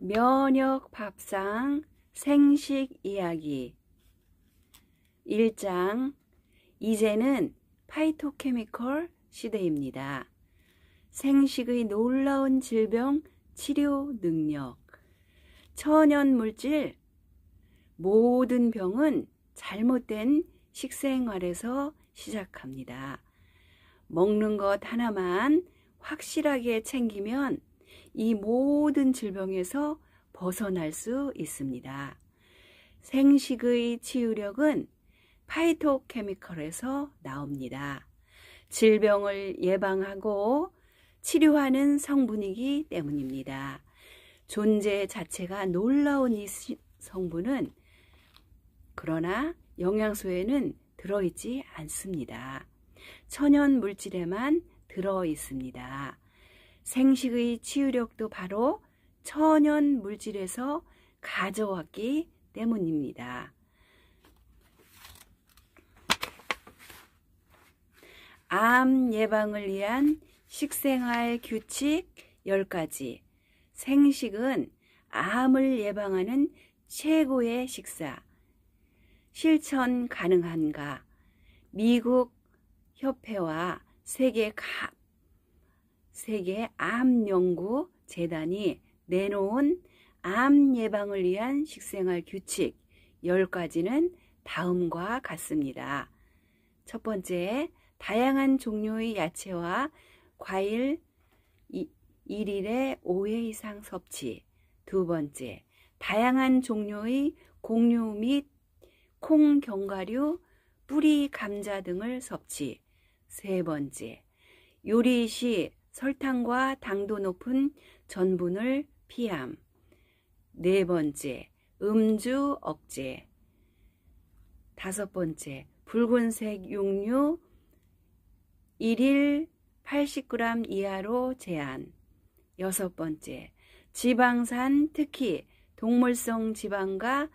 면역 밥상 생식 이야기 1장. 이제는 파이토케미컬 시대입니다. 생식의 놀라운 질병 치료 능력. 천연 물질. 모든 병은 잘못된 식생활에서 시작합니다. 먹는 것 하나만 확실하게 챙기면 이 모든 질병에서 벗어날 수 있습니다. 생식의 치유력은 파이토케미컬에서 나옵니다. 질병을 예방하고 치료하는 성분이기 때문입니다. 존재 자체가 놀라운 이 성분은 그러나 영양소에는 들어있지 않습니다. 천연 물질에만 들어있습니다. 생식의 치유력도 바로 천연 물질에서 가져왔기 때문입니다. 암 예방을 위한 식생활 규칙 10가지. 생식은 암을 예방하는 최고의 식사. 실천 가능한가? 미국 협회와 세계 암 연구 재단이 내놓은 암 예방을 위한 식생활 규칙 10가지는 다음과 같습니다. 첫 번째, 다양한 종류의 야채와 과일 1일에 5회 이상 섭취. 두 번째, 다양한 종류의 곡류 및 콩, 견과류, 뿌리, 감자 등을 섭취. 세 번째, 요리 시 설탕과 당도 높은 전분을 피함. 네 번째, 음주 억제. 다섯 번째, 붉은색 육류 1일 80g 이하로 제한. 여섯 번째, 지방산, 특히 동물성 지방과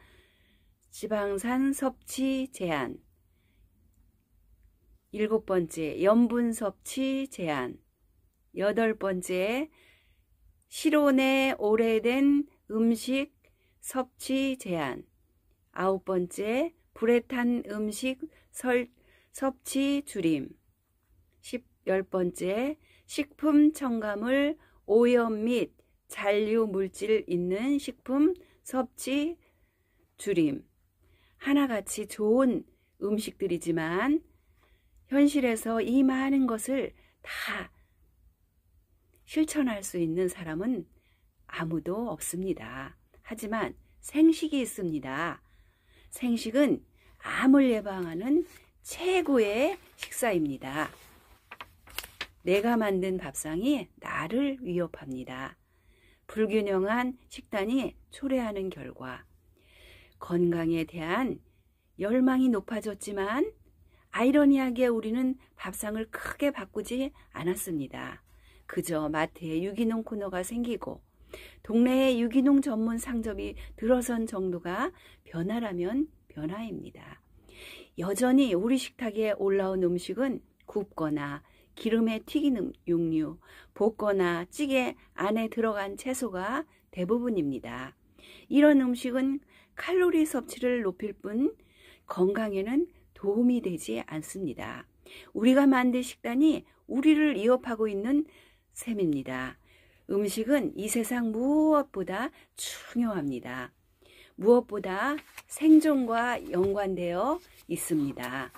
지방산 섭취 제한. 일곱 번째, 염분 섭취 제한. 여덟 번째, 실온에 오래된 음식 섭취 제한. 아홉 번째, 불에 탄 음식 섭취 줄임. 열 번째, 식품 첨가물, 오염 및 잔류 물질 있는 식품 섭취 줄임. 하나같이 좋은 음식들이지만 현실에서 이 많은 것을 다 실천할 수 있는 사람은 아무도 없습니다. 하지만 생식이 있습니다. 생식은 암을 예방하는 최고의 식사입니다. 내가 만든 밥상이 나를 위협합니다. 불균형한 식단이 초래하는 결과 건강에 대한 열망이 높아졌지만 아이러니하게 우리는 밥상을 크게 바꾸지 않았습니다. 그저 마트에 유기농 코너가 생기고 동네에 유기농 전문 상점이 들어선 정도가 변화라면 변화입니다. 여전히 우리 식탁에 올라온 음식은 굽거나 기름에 튀긴 육류, 볶거나 찌개 안에 들어간 채소가 대부분입니다. 이런 음식은 칼로리 섭취를 높일 뿐 건강에는 도움이 되지 않습니다. 우리가 만든 식단이 우리를 위협하고 있는 셈입니다. 음식은 이 세상 무엇보다 중요합니다. 무엇보다 생존과 연관되어 있습니다.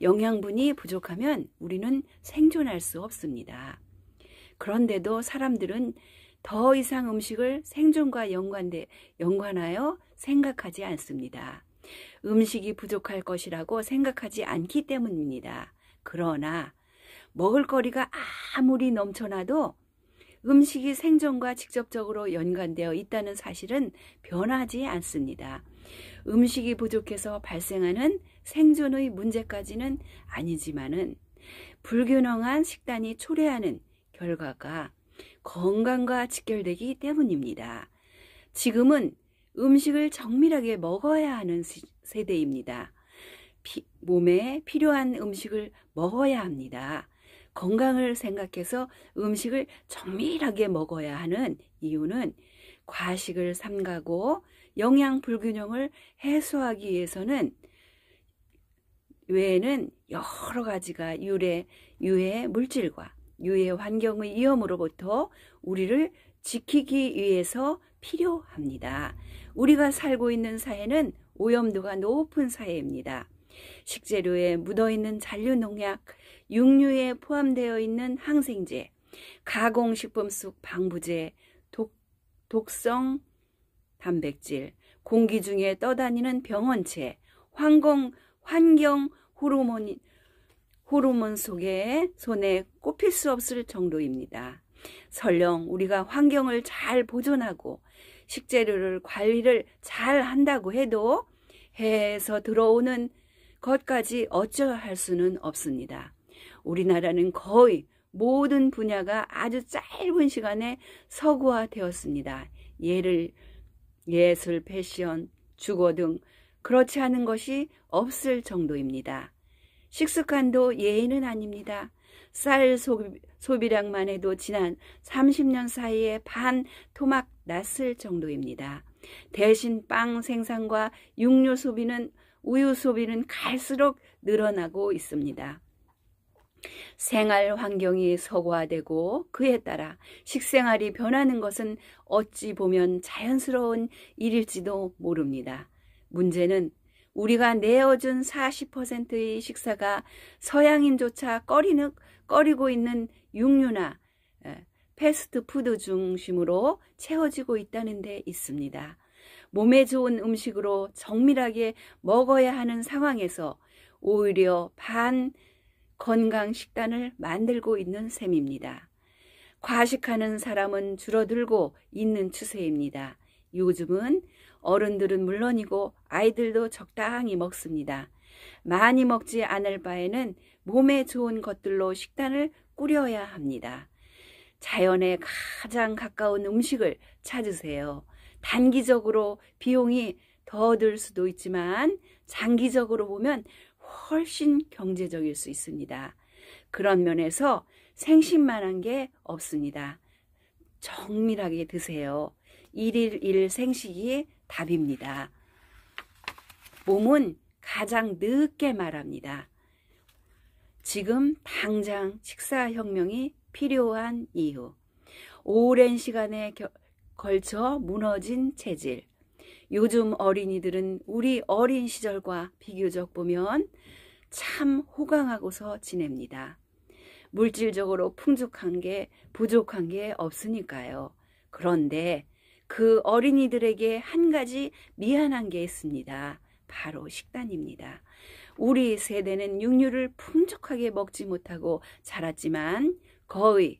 영양분이 부족하면 우리는 생존할 수 없습니다. 그런데도 사람들은 더 이상 음식을 생존과 연관하여 생각하지 않습니다. 음식이 부족할 것이라고 생각하지 않기 때문입니다. 그러나 먹을거리가 아무리 넘쳐나도 음식이 생존과 직접적으로 연관되어 있다는 사실은 변하지 않습니다. 음식이 부족해서 발생하는 생존의 문제까지는 아니지만은 불균형한 식단이 초래하는 결과가 건강과 직결되기 때문입니다. 지금은 음식을 정밀하게 먹어야 하는 세대입니다. 몸에 필요한 음식을 먹어야 합니다. 건강을 생각해서 음식을 정밀하게 먹어야 하는 이유는 과식을 삼가고 영양 불균형을 해소하기 위해서는 외에는 여러 가지가 유해 물질과 유해 환경의 위험으로부터 우리를 지키기 위해서 필요합니다. 우리가 살고 있는 사회는 오염도가 높은 사회입니다. 식재료에 묻어있는 잔류농약, 육류에 포함되어 있는 항생제, 가공식품 속 방부제, 독성 단백질, 공기 중에 떠다니는 병원체, 환경 호르몬 속에 손에 꼽힐 수 없을 정도입니다. 설령 우리가 환경을 잘 보존하고 식재료를 관리를 잘 한다고 해도 해에서 들어오는 것까지 어쩌할 수는 없습니다. 우리나라는 거의 모든 분야가 아주 짧은 시간에 서구화되었습니다. 예술, 패션, 주거 등 그렇지 않은 것이 없을 정도입니다. 식습관도 예의는 아닙니다. 쌀 소비량만 해도 지난 30년 사이에 반 토막 났을 정도입니다. 대신 빵 생산과 육류 소비는 우유 소비는 갈수록 늘어나고 있습니다. 생활 환경이 서구화되고 그에 따라 식생활이 변하는 것은 어찌 보면 자연스러운 일일지도 모릅니다. 문제는 우리가 내어준 40%의 식사가 서양인조차 꺼리고 있는 육류나 패스트푸드 중심으로 채워지고 있다는 데 있습니다. 몸에 좋은 음식으로 정밀하게 먹어야 하는 상황에서 오히려 반건강 식단을 만들고 있는 셈입니다. 과식하는 사람은 줄어들고 있는 추세입니다. 요즘은 어른들은 물론이고 아이들도 적당히 먹습니다. 많이 먹지 않을 바에는 몸에 좋은 것들로 식단을 꾸려야 합니다. 자연에 가장 가까운 음식을 찾으세요. 단기적으로 비용이 더 들 수도 있지만 장기적으로 보면 훨씬 경제적일 수 있습니다. 그런 면에서 생신만한 게 없습니다. 정밀하게 드세요. 1일 1 생식이 답입니다. 몸은 가장 늦게 말합니다. 지금 당장 식사혁명이 필요한 이유. 오랜 시간에 걸쳐 무너진 체질. 요즘 어린이들은 우리 어린 시절과 비교적 보면 참 호강하고서 지냅니다. 물질적으로 부족한 게 없으니까요. 그런데 그 어린이들에게 한 가지 미안한 게 있습니다. 바로 식단입니다. 우리 세대는 육류를 풍족하게 먹지 못하고 자랐지만 거의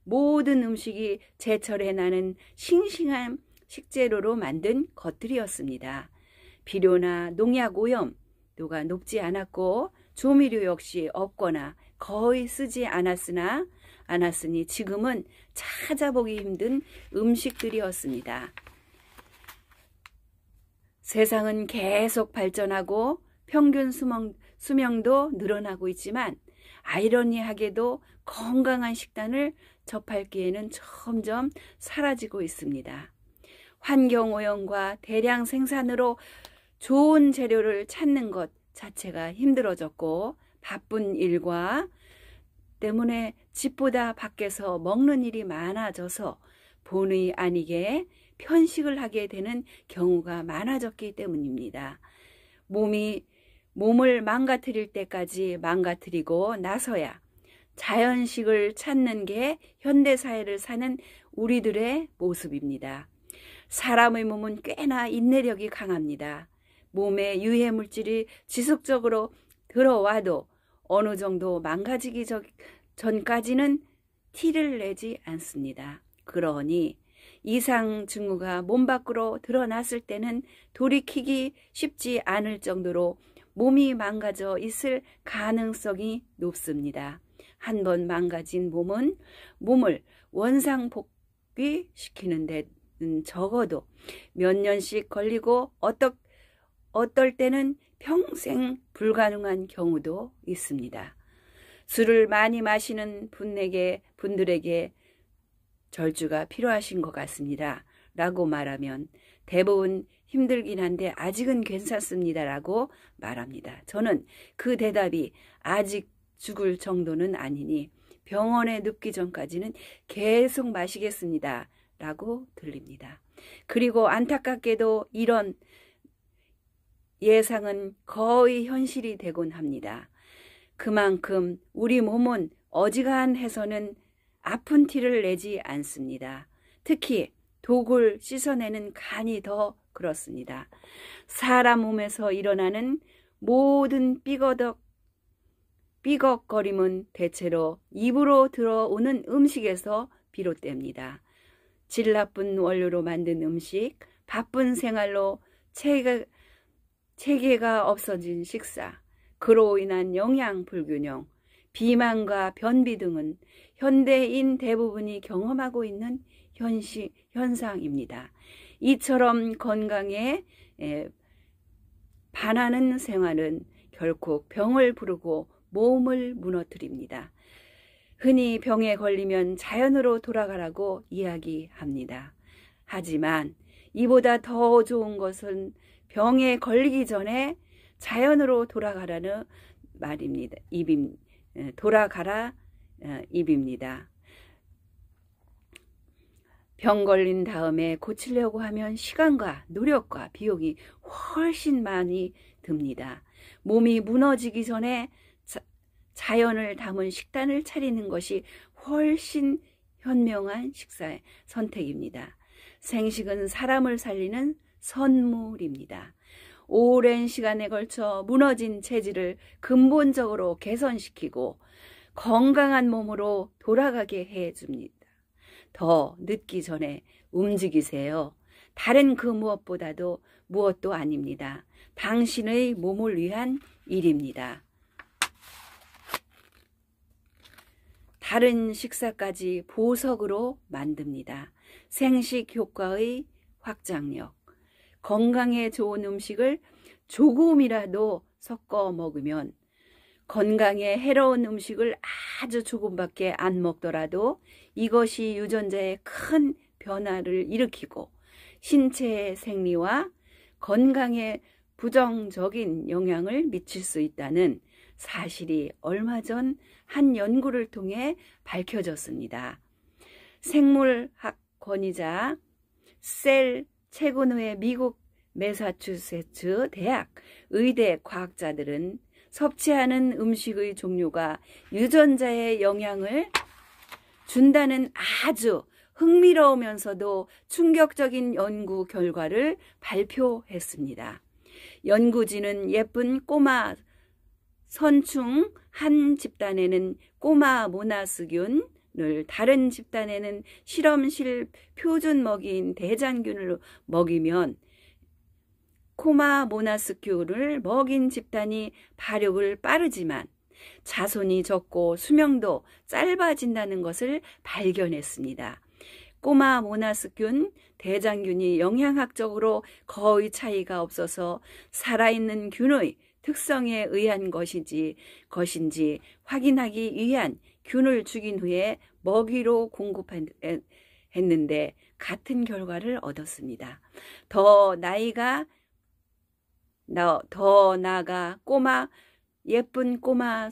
모든 음식이 제철에 나는 싱싱한 식재료로 만든 것들이었습니다. 비료나 농약 오염도가 높지 않았고 조미료 역시 없거나 거의 쓰지 않았으니 지금은 찾아보기 힘든 음식들이었습니다. 세상은 계속 발전하고 평균 수명도 늘어나고 있지만 아이러니하게도 건강한 식단을 접할 기회는 점점 사라지고 있습니다. 환경오염과 대량 생산으로 좋은 재료를 찾는 것 자체가 힘들어졌고 바쁜 일과 때문에 집보다 밖에서 먹는 일이 많아져서 본의 아니게 편식을 하게 되는 경우가 많아졌기 때문입니다. 몸을 망가뜨릴 때까지 망가뜨리고 나서야 자연식을 찾는 게 현대사회를 사는 우리들의 모습입니다. 사람의 몸은 꽤나 인내력이 강합니다. 몸에 유해물질이 지속적으로 들어와도 어느 정도 망가지기 전까지는 티를 내지 않습니다. 그러니 이상 증후가 몸 밖으로 드러났을 때는 돌이키기 쉽지 않을 정도로 몸이 망가져 있을 가능성이 높습니다. 한번 망가진 몸을 원상복귀시키는 데는 적어도 몇 년씩 걸리고 어떨 때는 평생 불가능한 경우도 있습니다. 술을 많이 마시는 분들에게 절주가 필요하신 것 같습니다. 라고 말하면 대부분 힘들긴 한데 아직은 괜찮습니다 라고 말합니다. 저는 그 대답이 아직 죽을 정도는 아니니 병원에 눕기 전까지는 계속 마시겠습니다 라고 들립니다. 그리고 안타깝게도 이런 예상은 거의 현실이 되곤 합니다. 그만큼 우리 몸은 어지간해서는 아픈 티를 내지 않습니다. 특히 독을 씻어내는 간이 더 그렇습니다. 사람 몸에서 일어나는 모든 삐걱거림은 대체로 입으로 들어오는 음식에서 비롯됩니다. 질 나쁜 원료로 만든 음식, 바쁜 생활로 체계가 없어진 식사, 그로 인한 영양 불균형, 비만과 변비 등은 현대인 대부분이 경험하고 있는 현상입니다. 이처럼 건강에 반하는 생활은 결국 병을 부르고 몸을 무너뜨립니다. 흔히 병에 걸리면 자연으로 돌아가라고 이야기합니다. 하지만 이보다 더 좋은 것은 병에 걸리기 전에 자연으로 돌아가라는 말입니다. 돌아가라 입입니다. 병 걸린 다음에 고치려고 하면 시간과 노력과 비용이 훨씬 많이 듭니다. 몸이 무너지기 전에 자연을 담은 식단을 차리는 것이 훨씬 현명한 식사의 선택입니다. 생식은 사람을 살리는 선물입니다. 오랜 시간에 걸쳐 무너진 체질을 근본적으로 개선시키고 건강한 몸으로 돌아가게 해줍니다. 더 늦기 전에 움직이세요. 다른 그 무엇도 아닙니다. 당신의 몸을 위한 일입니다. 다른 식사까지 보석으로 만듭니다. 생식 효과의 확장력. 건강에 좋은 음식을 조금이라도 섞어 먹으면 건강에 해로운 음식을 아주 조금밖에 안 먹더라도 이것이 유전자에 큰 변화를 일으키고 신체의 생리와 건강에 부정적인 영향을 미칠 수 있다는 사실이 얼마 전 한 연구를 통해 밝혀졌습니다. 생물학 권위자 셀 체그노의 미국 매사추세츠 대학 의대 과학자들은 섭취하는 음식의 종류가 유전자에 영향을 준다는 아주 흥미로우면서도 충격적인 연구 결과를 발표했습니다. 연구진은 예쁜 꼬마 선충 한 집단에는 꼬마 모나스균을, 다른 집단에는 실험실 표준 먹이인 대장균을 먹이면 꼬마 모나스균을 먹인 집단이 발육을 빠르지만 자손이 적고 수명도 짧아진다는 것을 발견했습니다. 꼬마 모나스균, 대장균이 영양학적으로 거의 차이가 없어서 살아있는 균의 특성에 의한 것인지 확인하기 위한 균을 죽인 후에 먹이로 공급했는데 같은 결과를 얻었습니다. 더 나아가 예쁜 꼬마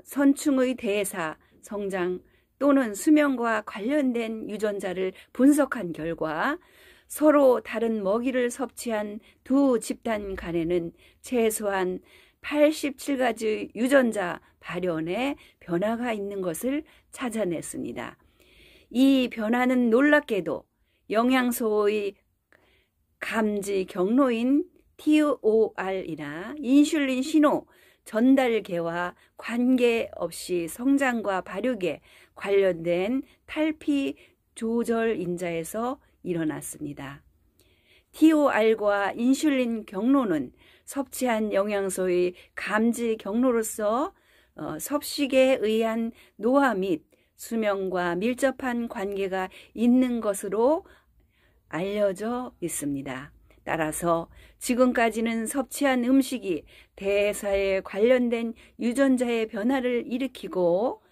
선충의 대사, 성장 또는 수명과 관련된 유전자를 분석한 결과 서로 다른 먹이를 섭취한 두 집단 간에는 최소한 87가지 유전자 발현에 변화가 있는 것을 찾아냈습니다. 이 변화는 놀랍게도 영양소의 감지 경로인 TOR이나 인슐린 신호 전달계와 관계없이 성장과 발육에 관련된 탈피 조절 인자에서 일어났습니다. TOR과 인슐린 경로는 섭취한 영양소의 감지 경로로서 섭식에 의한 노화 및 수명과 밀접한 관계가 있는 것으로 알려져 있습니다. 따라서 지금까지는 섭취한 음식이 대사에 관련된 유전자의 변화를 일으키고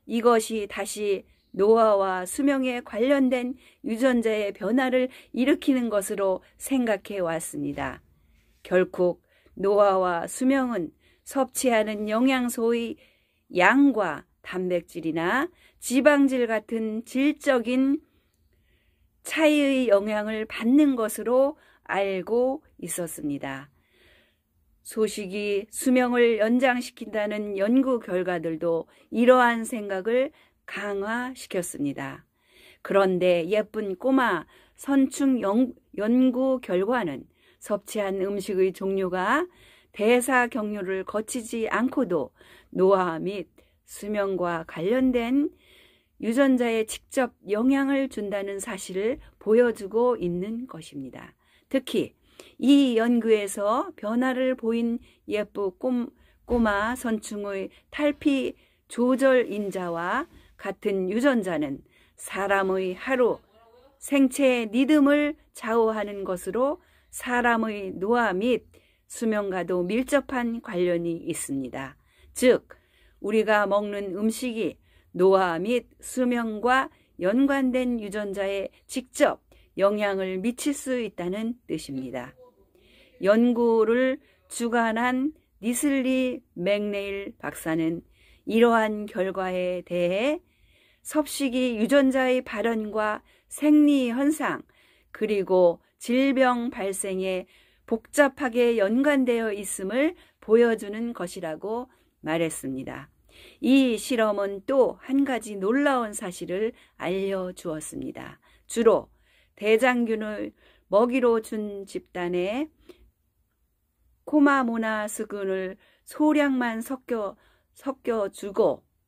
이것이 다시 노화와 수명에 관련된 유전자의 변화를 일으키는 것으로 생각해 왔습니다. 결국 노화와 수명은 섭취하는 영양소의 양과 단백질이나 지방질 같은 질적인 차이의 영향을 받는 것으로 알고 있었습니다. 소식이 수명을 연장시킨다는 연구 결과들도 이러한 생각을 강화시켰습니다. 그런데 예쁜 꼬마 선충 연구 결과는 섭취한 음식의 종류가 대사 경로를 거치지 않고도 노화 및 수명과 관련된 유전자에 직접 영향을 준다는 사실을 보여주고 있는 것입니다. 특히 이 연구에서 변화를 보인 예쁜 꼬마 선충의 탈피 조절 인자와 같은 유전자는 사람의 하루 생체 리듬을 좌우하는 것으로 사람의 노화 및 수명과도 밀접한 관련이 있습니다. 즉, 우리가 먹는 음식이 노화 및 수명과 연관된 유전자에 직접 영향을 미칠 수 있다는 뜻입니다. 연구를 주관한 리슬리 맥네일 박사는 이러한 결과에 대해 섭식이 유전자의 발현과 생리 현상 그리고 질병 발생에 복잡하게 연관되어 있음을 보여주는 것이라고 말했습니다. 이 실험은 또 한 가지 놀라운 사실을 알려주었습니다. 주로 대장균을 먹이로 준 집단에 코마모나스균을 소량만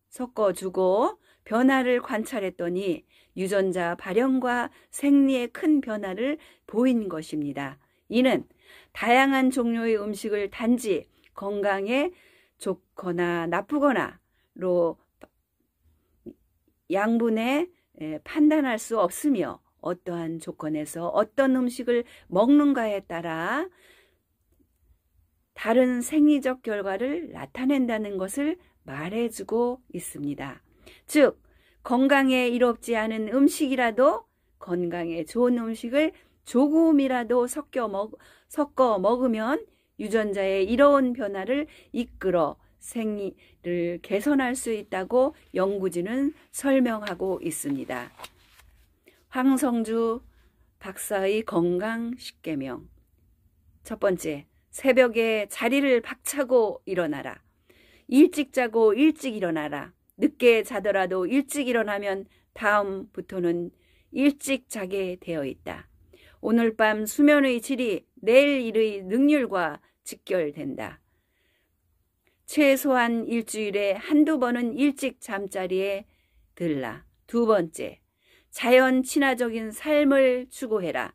섞어주고 변화를 관찰했더니 유전자 발현과 생리에 큰 변화를 보인 것입니다. 이는 다양한 종류의 음식을 단지 건강에 좋거나 나쁘거나로 양분에 판단할 수 없으며 어떠한 조건에서 어떤 음식을 먹는가에 따라 다른 생리적 결과를 나타낸다는 것을 말해주고 있습니다. 즉, 건강에 이롭지 않은 음식이라도 건강에 좋은 음식을 조금이라도 섞어 먹으면 유전자의 이로운 변화를 이끌어 생리를 개선할 수 있다고 연구진은 설명하고 있습니다. 황성주 박사의 건강 10계명. 첫 번째, 새벽에 자리를 박차고 일어나라. 일찍 자고 일찍 일어나라. 늦게 자더라도 일찍 일어나면 다음부터는 일찍 자게 되어 있다. 오늘 밤 수면의 질이 내일 일의 능률과 직결된다. 최소한 일주일에 한두 번은 일찍 잠자리에 들라. 두 번째, 자연 친화적인 삶을 추구해라.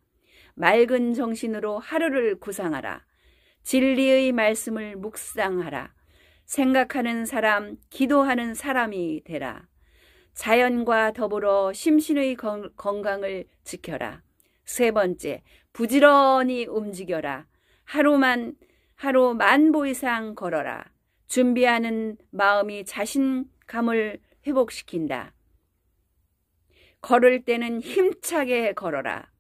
맑은 정신으로 하루를 구상하라. 진리의 말씀을 묵상하라. 생각하는 사람, 기도하는 사람이 되라. 자연과 더불어 심신의 건강을 지켜라. 세 번째, 부지런히 움직여라. 하루 만보 이상 걸어라. 준비하는 마음이 자신감을 회복시킨다. 걸을 때는 힘차게 걸어라.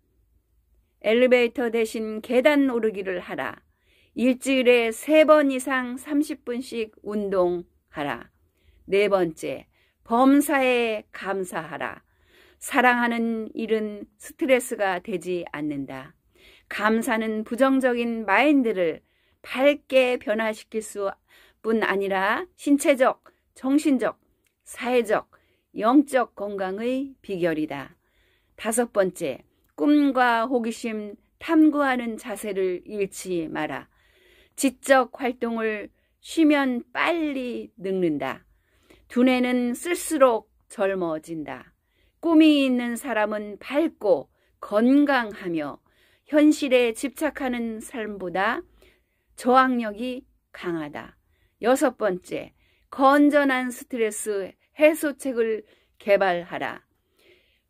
엘리베이터 대신 계단 오르기를 하라. 일주일에 3번 이상 30분씩 운동하라. 네 번째, 범사에 감사하라. 사랑하는 일은 스트레스가 되지 않는다. 감사는 부정적인 마인드를 밝게 변화시킬 수뿐 아니라 신체적, 정신적, 사회적, 영적 건강의 비결이다. 다섯 번째, 꿈과 호기심, 탐구하는 자세를 잃지 마라. 지적 활동을 쉬면 빨리 늙는다. 두뇌는 쓸수록 젊어진다. 꿈이 있는 사람은 밝고 건강하며 현실에 집착하는 삶보다 저항력이 강하다. 여섯 번째, 건전한 스트레스 해소책을 개발하라.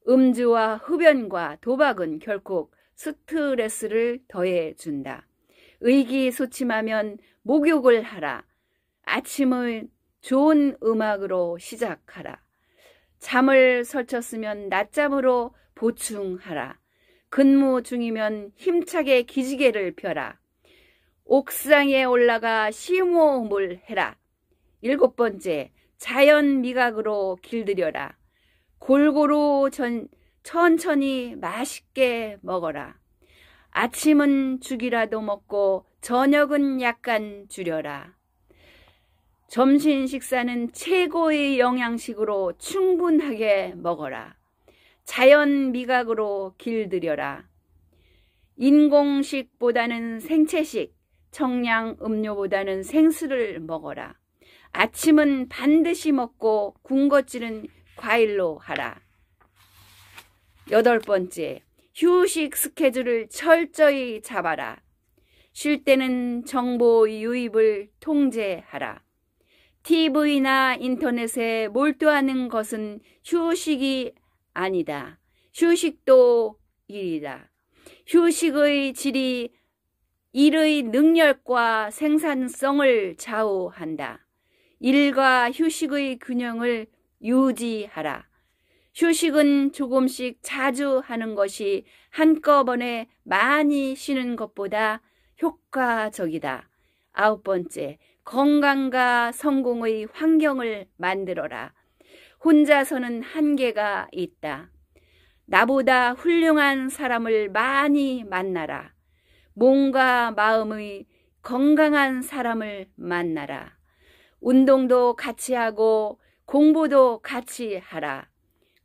음주와 흡연과 도박은 결국 스트레스를 더해준다. 의기소침하면 목욕을 하라. 아침을 좋은 음악으로 시작하라. 잠을 설쳤으면 낮잠으로 보충하라. 근무 중이면 힘차게 기지개를 펴라. 옥상에 올라가 심호흡을 해라. 7번째, 자연 미각으로 길들여라. 골고루 천천히 맛있게 먹어라. 아침은 죽이라도 먹고 저녁은 약간 줄여라. 점심 식사는 최고의 영양식으로 충분하게 먹어라. 자연 미각으로 길들여라. 인공식보다는 생채식, 청량 음료보다는 생수를 먹어라. 아침은 반드시 먹고 군것질은 과일로 하라. 8번째, 휴식 스케줄을 철저히 잡아라. 쉴 때는 정보 유입을 통제하라. TV나 인터넷에 몰두하는 것은 휴식이 아니다. 휴식도 일이다. 휴식의 질이 일의 능력과 생산성을 좌우한다. 일과 휴식의 균형을 유지하라. 휴식은 조금씩 자주 하는 것이 한꺼번에 많이 쉬는 것보다 효과적이다. 9번째, 건강과 성공의 환경을 만들어라. 혼자서는 한계가 있다. 나보다 훌륭한 사람을 많이 만나라. 몸과 마음의 건강한 사람을 만나라. 운동도 같이 하고 공부도 같이 하라.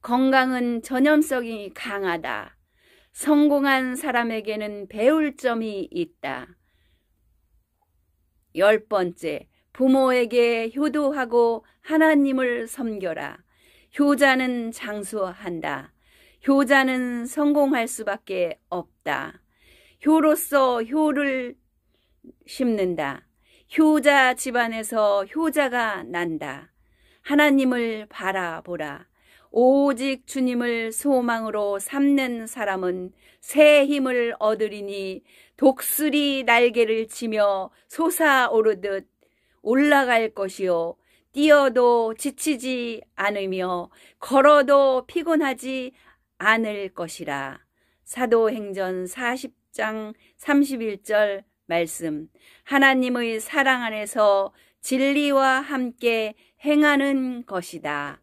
건강은 전염성이 강하다. 성공한 사람에게는 배울 점이 있다. 10번째, 부모에게 효도하고 하나님을 섬겨라. 효자는 장수한다. 효자는 성공할 수밖에 없다. 효로서 효를 심는다. 효자 집안에서 효자가 난다. 하나님을 바라보라. 오직 주님을 소망으로 삼는 사람은 새 힘을 얻으리니 독수리 날개를 치며 솟아오르듯 올라갈 것이요. 뛰어도 지치지 않으며 걸어도 피곤하지 않을 것이라. 사도행전 40장 31절 말씀. 하나님의 사랑 안에서 진리와 함께 행하는 것이다.